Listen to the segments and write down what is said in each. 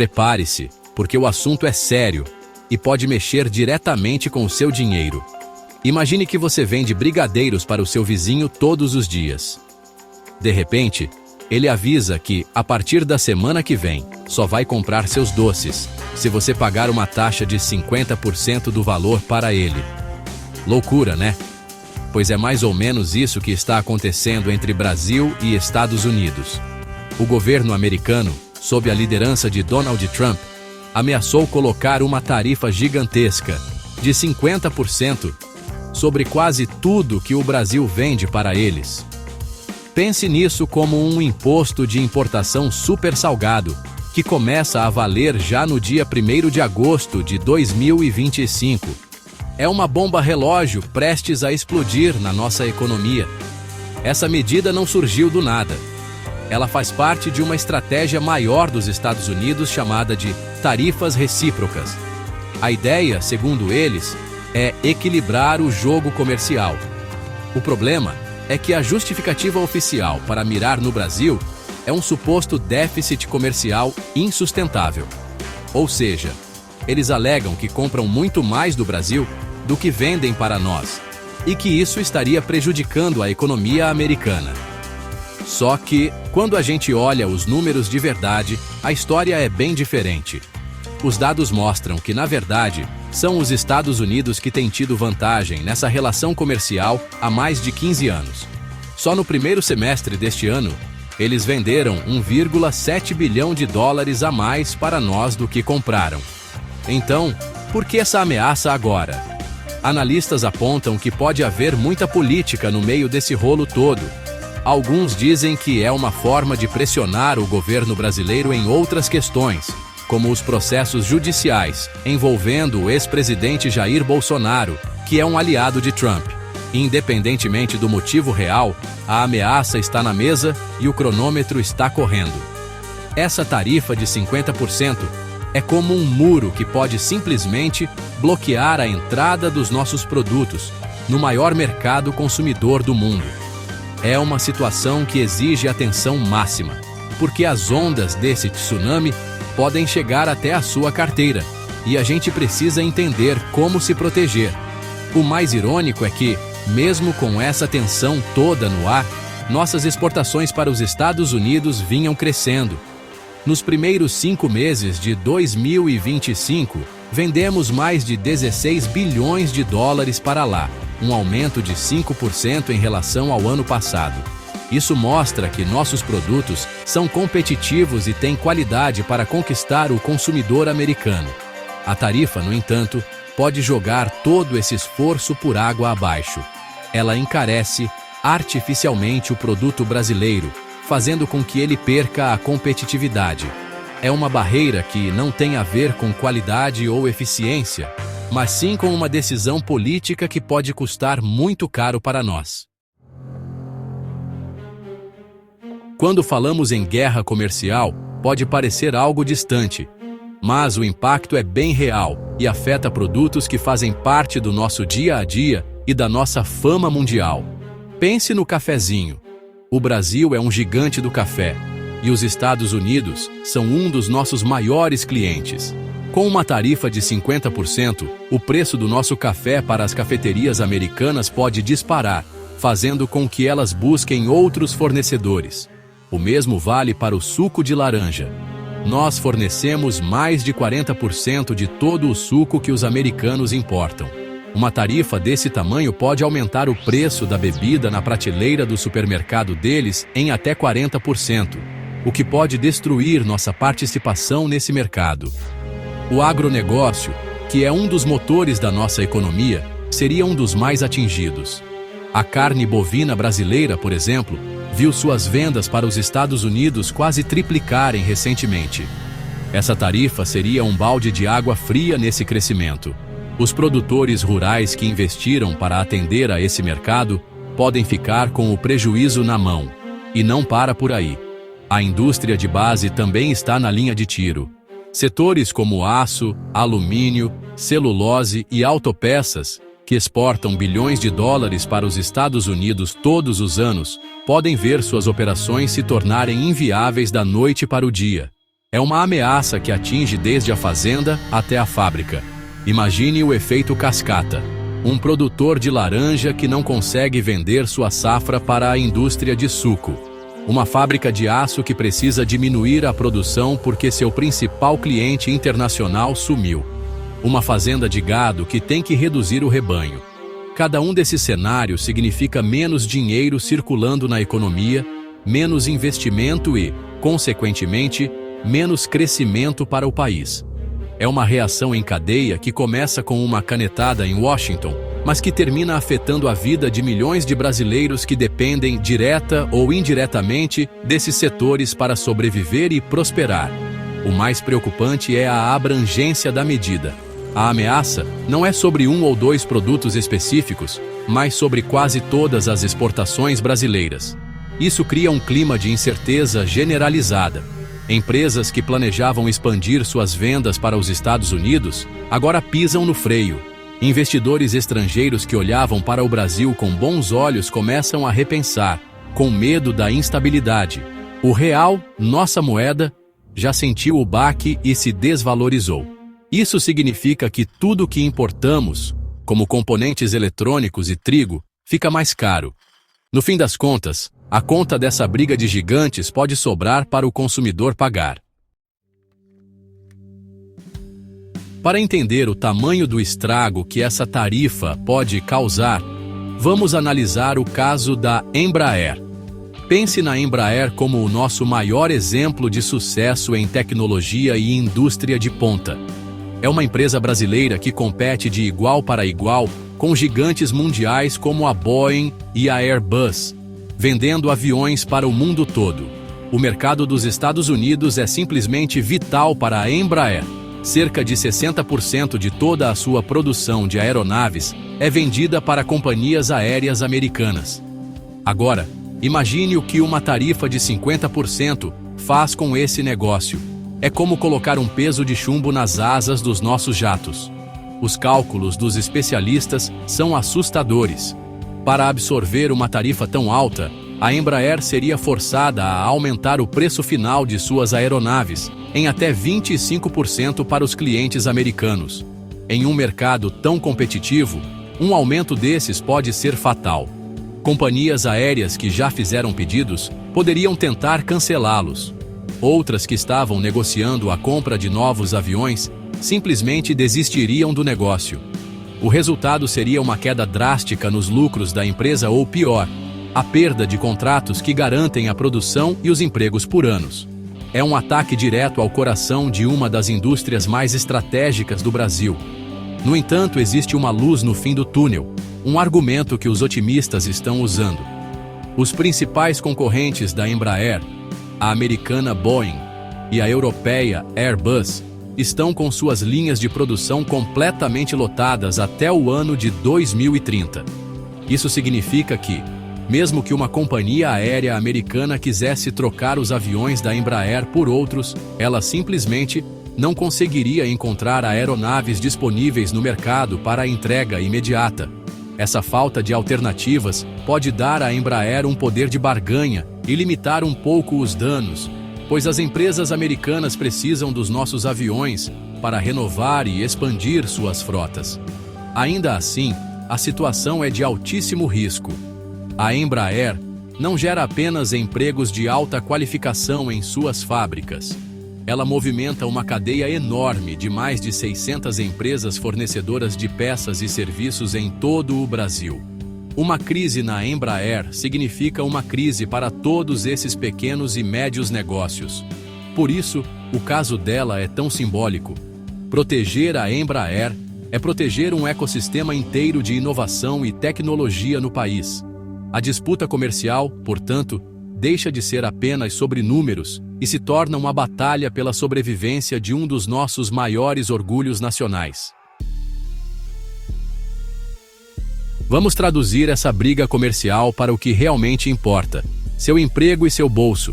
Prepare-se, porque o assunto é sério e pode mexer diretamente com o seu dinheiro. Imagine que você vende brigadeiros para o seu vizinho todos os dias. De repente, ele avisa que, a partir da semana que vem, só vai comprar seus doces se você pagar uma taxa de 50% do valor para ele. Loucura, né? Pois é mais ou menos isso que está acontecendo entre Brasil e Estados Unidos. O governo americano, sob a liderança de Donald Trump, ameaçou colocar uma tarifa gigantesca de 50% sobre quase tudo que o Brasil vende para eles. Pense nisso como um imposto de importação super salgado, que começa a valer já no dia 1º de agosto de 2025. É uma bomba relógio prestes a explodir na nossa economia. Essa medida não surgiu do nada. Ela faz parte de uma estratégia maior dos Estados Unidos chamada de tarifas recíprocas. A ideia, segundo eles, é equilibrar o jogo comercial. O problema é que a justificativa oficial para mirar no Brasil é um suposto déficit comercial insustentável. Ou seja, eles alegam que compram muito mais do Brasil do que vendem para nós, e que isso estaria prejudicando a economia americana. Só que, quando a gente olha os números de verdade, a história é bem diferente. Os dados mostram que, na verdade, são os Estados Unidos que têm tido vantagem nessa relação comercial há mais de 15 anos. Só no primeiro semestre deste ano, eles venderam 1,7 bilhão de dólares a mais para nós do que compraram. Então, por que essa ameaça agora? Analistas apontam que pode haver muita política no meio desse rolo todo. Alguns dizem que é uma forma de pressionar o governo brasileiro em outras questões, como os processos judiciais envolvendo o ex-presidente Jair Bolsonaro, que é um aliado de Trump. Independentemente do motivo real, a ameaça está na mesa e o cronômetro está correndo. Essa tarifa de 50% é como um muro que pode simplesmente bloquear a entrada dos nossos produtos no maior mercado consumidor do mundo. É uma situação que exige atenção máxima, porque as ondas desse tsunami podem chegar até a sua carteira, e a gente precisa entender como se proteger. O mais irônico é que, mesmo com essa tensão toda no ar, nossas exportações para os Estados Unidos vinham crescendo. Nos primeiros 5 meses de 2025, vendemos mais de 16 bilhões de dólares para lá, um aumento de 5% em relação ao ano passado. Isso mostra que nossos produtos são competitivos e têm qualidade para conquistar o consumidor americano. A tarifa, no entanto, pode jogar todo esse esforço por água abaixo. Ela encarece artificialmente o produto brasileiro, fazendo com que ele perca a competitividade. É uma barreira que não tem a ver com qualidade ou eficiência, mas sim com uma decisão política que pode custar muito caro para nós. Quando falamos em guerra comercial, pode parecer algo distante, mas o impacto é bem real e afeta produtos que fazem parte do nosso dia a dia e da nossa fama mundial. Pense no cafezinho. O Brasil é um gigante do café, e os Estados Unidos são um dos nossos maiores clientes. Com uma tarifa de 50%, o preço do nosso café para as cafeterias americanas pode disparar, fazendo com que elas busquem outros fornecedores. O mesmo vale para o suco de laranja. Nós fornecemos mais de 40% de todo o suco que os americanos importam. Uma tarifa desse tamanho pode aumentar o preço da bebida na prateleira do supermercado deles em até 40%, o que pode destruir nossa participação nesse mercado. O agronegócio, que é um dos motores da nossa economia, seria um dos mais atingidos. A carne bovina brasileira, por exemplo, viu suas vendas para os Estados Unidos quase triplicarem recentemente. Essa tarifa seria um balde de água fria nesse crescimento. Os produtores rurais que investiram para atender a esse mercado podem ficar com o prejuízo na mão. E não para por aí. A indústria de base também está na linha de tiro. Setores como aço, alumínio, celulose e autopeças, que exportam bilhões de dólares para os Estados Unidos todos os anos, podem ver suas operações se tornarem inviáveis da noite para o dia. É uma ameaça que atinge desde a fazenda até a fábrica. Imagine o efeito cascata. Um produtor de laranja que não consegue vender sua safra para a indústria de suco. Uma fábrica de aço que precisa diminuir a produção porque seu principal cliente internacional sumiu. Uma fazenda de gado que tem que reduzir o rebanho. Cada um desses cenários significa menos dinheiro circulando na economia, menos investimento e, consequentemente, menos crescimento para o país. É uma reação em cadeia que começa com uma canetada em Washington, mas que termina afetando a vida de milhões de brasileiros que dependem, direta ou indiretamente, desses setores para sobreviver e prosperar. O mais preocupante é a abrangência da medida. A ameaça não é sobre um ou dois produtos específicos, mas sobre quase todas as exportações brasileiras. Isso cria um clima de incerteza generalizada. Empresas que planejavam expandir suas vendas para os Estados Unidos agora pisam no freio. Investidores estrangeiros que olhavam para o Brasil com bons olhos começam a repensar, com medo da instabilidade. O real, nossa moeda, já sentiu o baque e se desvalorizou. Isso significa que tudo que importamos, como componentes eletrônicos e trigo, fica mais caro. No fim das contas, a conta dessa briga de gigantes pode sobrar para o consumidor pagar. Para entender o tamanho do estrago que essa tarifa pode causar, vamos analisar o caso da Embraer. Pense na Embraer como o nosso maior exemplo de sucesso em tecnologia e indústria de ponta. É uma empresa brasileira que compete de igual para igual com gigantes mundiais como a Boeing e a Airbus, vendendo aviões para o mundo todo. O mercado dos Estados Unidos é simplesmente vital para a Embraer. Cerca de 60% de toda a sua produção de aeronaves é vendida para companhias aéreas americanas. Agora, imagine o que uma tarifa de 50% faz com esse negócio. É como colocar um peso de chumbo nas asas dos nossos jatos. Os cálculos dos especialistas são assustadores. Para absorver uma tarifa tão alta, a Embraer seria forçada a aumentar o preço final de suas aeronaves em até 25% para os clientes americanos. Em um mercado tão competitivo, um aumento desses pode ser fatal. Companhias aéreas que já fizeram pedidos poderiam tentar cancelá-los. Outras que estavam negociando a compra de novos aviões simplesmente desistiriam do negócio. O resultado seria uma queda drástica nos lucros da empresa ou, pior, a perda de contratos que garantem a produção e os empregos por anos. É um ataque direto ao coração de uma das indústrias mais estratégicas do Brasil. No entanto, existe uma luz no fim do túnel, um argumento que os otimistas estão usando. Os principais concorrentes da Embraer, a americana Boeing e a europeia Airbus, estão com suas linhas de produção completamente lotadas até o ano de 2030. Isso significa que, mesmo que uma companhia aérea americana quisesse trocar os aviões da Embraer por outros, ela simplesmente não conseguiria encontrar aeronaves disponíveis no mercado para a entrega imediata. Essa falta de alternativas pode dar à Embraer um poder de barganha e limitar um pouco os danos, pois as empresas americanas precisam dos nossos aviões para renovar e expandir suas frotas. Ainda assim, a situação é de altíssimo risco. A Embraer não gera apenas empregos de alta qualificação em suas fábricas. Ela movimenta uma cadeia enorme de mais de 600 empresas fornecedoras de peças e serviços em todo o Brasil. Uma crise na Embraer significa uma crise para todos esses pequenos e médios negócios. Por isso, o caso dela é tão simbólico. Proteger a Embraer é proteger um ecossistema inteiro de inovação e tecnologia no país. A disputa comercial, portanto, deixa de ser apenas sobre números e se torna uma batalha pela sobrevivência de um dos nossos maiores orgulhos nacionais. Vamos traduzir essa briga comercial para o que realmente importa: seu emprego e seu bolso.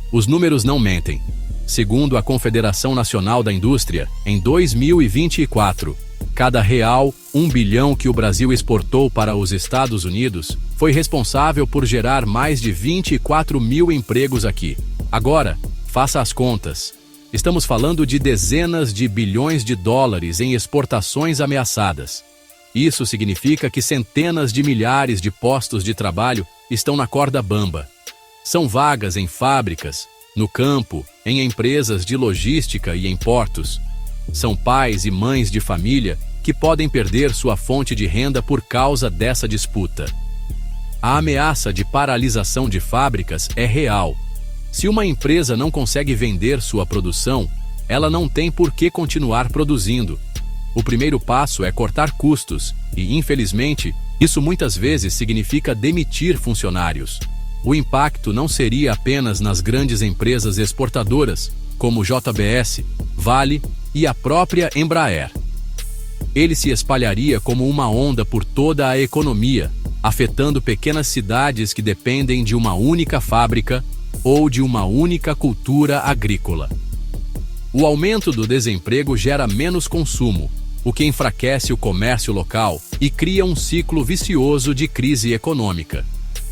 Os números não mentem. Segundo a Confederação Nacional da Indústria, em 2024, cada real, 1 bilhão que o Brasil exportou para os Estados Unidos foi responsável por gerar mais de 24 mil empregos aqui. Agora, faça as contas. Estamos falando de dezenas de bilhões de dólares em exportações ameaçadas. Isso significa que centenas de milhares de postos de trabalho estão na corda bamba. São vagas em fábricas, no campo, em empresas de logística e em portos. São pais e mães de família que podem perder sua fonte de renda por causa dessa disputa. A ameaça de paralisação de fábricas é real. Se uma empresa não consegue vender sua produção, ela não tem por que continuar produzindo. O primeiro passo é cortar custos e, infelizmente, isso muitas vezes significa demitir funcionários. O impacto não seria apenas nas grandes empresas exportadoras, como JBS, Vale e a própria Embraer. Ele se espalharia como uma onda por toda a economia, afetando pequenas cidades que dependem de uma única fábrica ou de uma única cultura agrícola. O aumento do desemprego gera menos consumo, o que enfraquece o comércio local e cria um ciclo vicioso de crise econômica.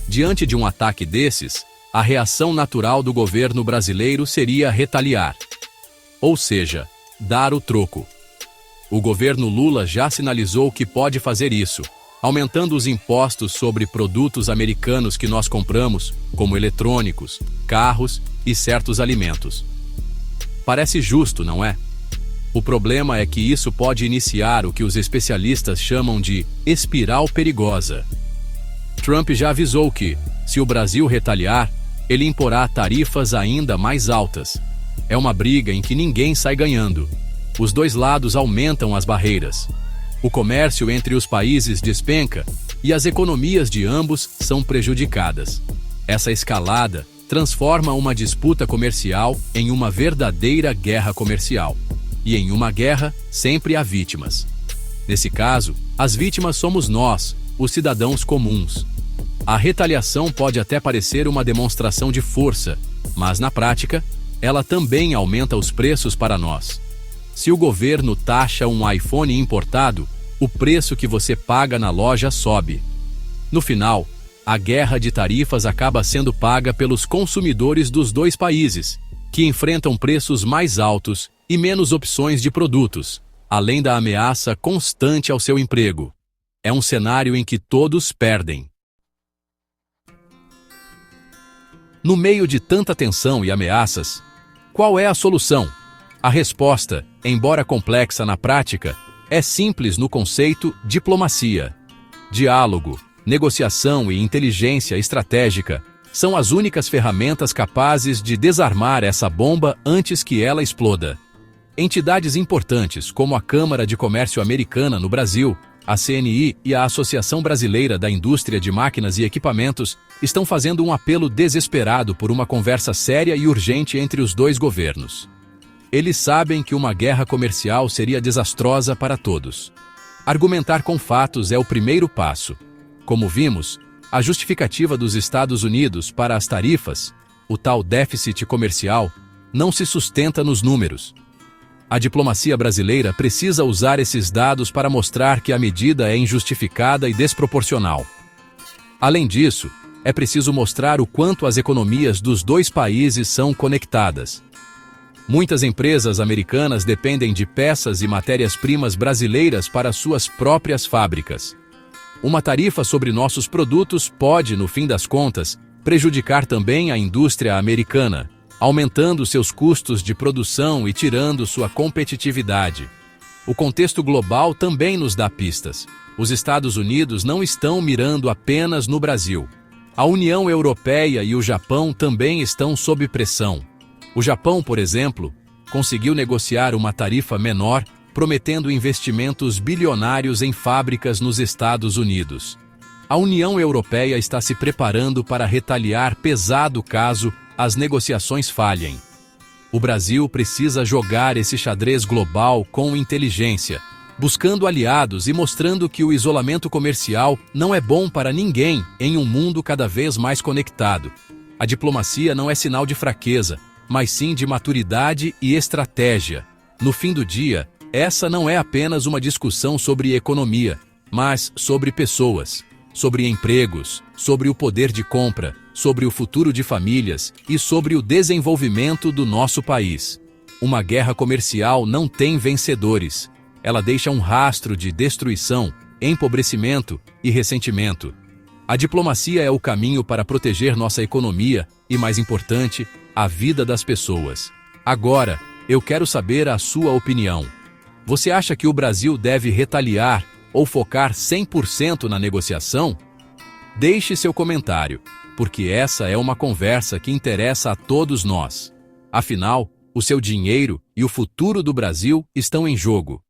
Diante de um ataque desses, a reação natural do governo brasileiro seria retaliar, ou seja, dar o troco. O governo Lula já sinalizou que pode fazer isso, aumentando os impostos sobre produtos americanos que nós compramos, como eletrônicos, carros e certos alimentos. Parece justo, não é? O problema é que isso pode iniciar o que os especialistas chamam de espiral perigosa. Trump já avisou que, se o Brasil retaliar, ele imporá tarifas ainda mais altas. É uma briga em que ninguém sai ganhando. Os dois lados aumentam as barreiras. O comércio entre os países despenca e as economias de ambos são prejudicadas. Essa escalada transforma uma disputa comercial em uma verdadeira guerra comercial. E em uma guerra, sempre há vítimas. Nesse caso, as vítimas somos nós, os cidadãos comuns. A retaliação pode até parecer uma demonstração de força, mas na prática, ela também aumenta os preços para nós. Se o governo taxa um iPhone importado, o preço que você paga na loja sobe. No final, a guerra de tarifas acaba sendo paga pelos consumidores dos dois países, que enfrentam preços mais altos e menos opções de produtos, além da ameaça constante ao seu emprego. É um cenário em que todos perdem. No meio de tanta tensão e ameaças, qual é a solução? A resposta, embora complexa na prática, é simples no conceito diplomacia. Diálogo, negociação e inteligência estratégica são as únicas ferramentas capazes de desarmar essa bomba antes que ela exploda. Entidades importantes como a Câmara de Comércio Americana no Brasil, a CNI e a Associação Brasileira da Indústria de Máquinas e Equipamentos estão fazendo um apelo desesperado por uma conversa séria e urgente entre os dois governos. Eles sabem que uma guerra comercial seria desastrosa para todos. Argumentar com fatos é o primeiro passo. Como vimos, a justificativa dos Estados Unidos para as tarifas, o tal déficit comercial, não se sustenta nos números. A diplomacia brasileira precisa usar esses dados para mostrar que a medida é injustificada e desproporcional. Além disso, é preciso mostrar o quanto as economias dos dois países são conectadas. Muitas empresas americanas dependem de peças e matérias-primas brasileiras para suas próprias fábricas. Uma tarifa sobre nossos produtos pode, no fim das contas, prejudicar também a indústria americana, aumentando seus custos de produção e tirando sua competitividade. O contexto global também nos dá pistas. Os Estados Unidos não estão mirando apenas no Brasil. A União Europeia e o Japão também estão sob pressão. O Japão, por exemplo, conseguiu negociar uma tarifa menor, prometendo investimentos bilionários em fábricas nos Estados Unidos. A União Europeia está se preparando para retaliar pesado caso as negociações falhem. O Brasil precisa jogar esse xadrez global com inteligência, buscando aliados e mostrando que o isolamento comercial não é bom para ninguém em um mundo cada vez mais conectado. A diplomacia não é sinal de fraqueza, mas sim de maturidade e estratégia. No fim do dia, essa não é apenas uma discussão sobre economia, mas sobre pessoas, sobre empregos, sobre o poder de compra, sobre o futuro de famílias e sobre o desenvolvimento do nosso país. Uma guerra comercial não tem vencedores. Ela deixa um rastro de destruição, empobrecimento e ressentimento. A diplomacia é o caminho para proteger nossa economia e, mais importante, a vida das pessoas. Agora, eu quero saber a sua opinião. Você acha que o Brasil deve retaliar ou focar 100% na negociação? Deixe seu comentário, porque essa é uma conversa que interessa a todos nós. Afinal, o seu dinheiro e o futuro do Brasil estão em jogo.